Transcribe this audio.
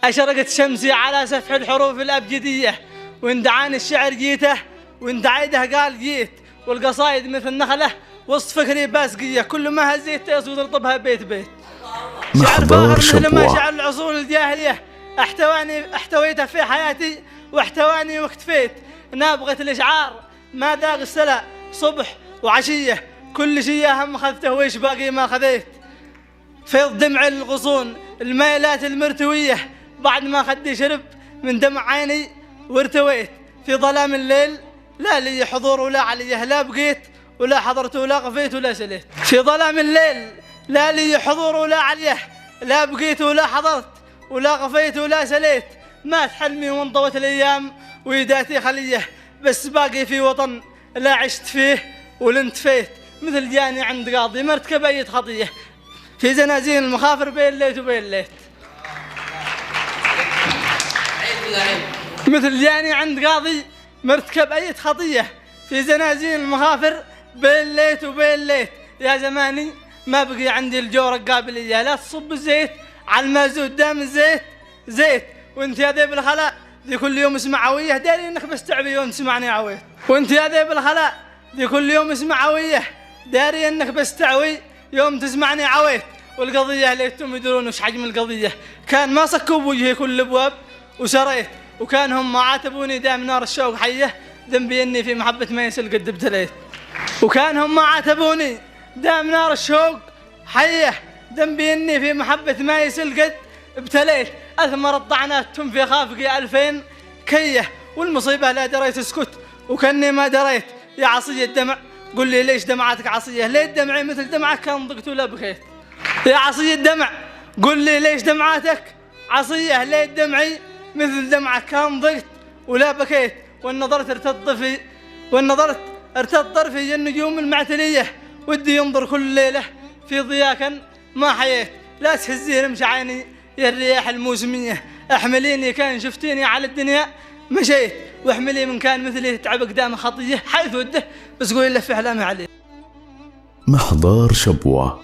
أشرقت شمسي على سفح الحروف الأبجدية، واندعاني الشعر جيته وانت عيده قال جيت، والقصايد مثل نخلة وسط فكري باسقية، كل ما هزيت يصوت رطبها بيت بيت. شعر فاخر مثل ما شعر العصور الجاهلية، احتويته في حياتي واحتواني واختفيت، نابغة الإشعار ما ذاق السلا صبح وعشية، كل شي هم أخذته ويش باقي ما خذيت. فيض دمع الغصون الميلات المرتوية، بعد ما خدي شرب من دمع عيني وارتويت. في ظلام الليل لا لي حضور ولا عليه، لا بقيت ولا حضرت ولا غفيت ولا سليت. في ظلام الليل لا لي حضور ولا عليه، لا بقيت ولا حضرت ولا غفيت ولا سليت. مات حلمي وانطوت الأيام ويداتي خلية، بس باقي في وطن لا عشت فيه ولا انتفيت. مثل جاني عند قاضي مرتكب أي خطية، في زنازين المخافر بين ليت وبين ليت. مثل جاني عند قاضي مرتكب أي خطية، في زنازين المخافر بين ليت وبين ليت. يا زماني ما بقي عندي الجور القابلية، لا تصب الزيت على المازوت دام الزيت زيت. وانت يا ذيب الخلاء ذي كل يوم اسمع عويه، داري انك بس تعبي يوم تسمعني عويه. وانت يا ذيب الخلاء ذي كل يوم اسمع عويه، داري انك بس تعوي يوم تسمعني عويه. والقضيه ليتهم يدرون وش حجم القضيه، كان ما صكوا بوجهي كل الابواب وسريت، وكان هم ما عاتبوني دام نار الشوق حيه، ذنبي اني في محبه ميسل قد ابتليت. وكان هم ما عاتبوني دام نار الشوق حيه، ذنبي اني في محبه ميسل قد ابتليت. اثمرت طعناتهم في خافقي 2000 كيه، والمصيبه لا دريت اسكت وكاني ما دريت. يا عصي الدمع قل لي ليش دمعتك عصيه، ليه دمعي مثل دمعك كان ضقت ولا بكيت. يا عصي الدمع قل لي ليش دمعاتك عصيه، ليه دمعي مثل دمعك كان ضقت ولا بكيت. والنظرت ارتد طرفي النجوم المعتليه، ودي ينظر كل ليله في ضياك ما حييت. لا تهزي رمش عيني يا الرياح الموسميه، احمليني كان شفتيني على الدنيا مشيت، واحملي من كان مثلي تعب قدام خطيه، حيث وده بس قولي له في احلامي عليه. محضار شبوة.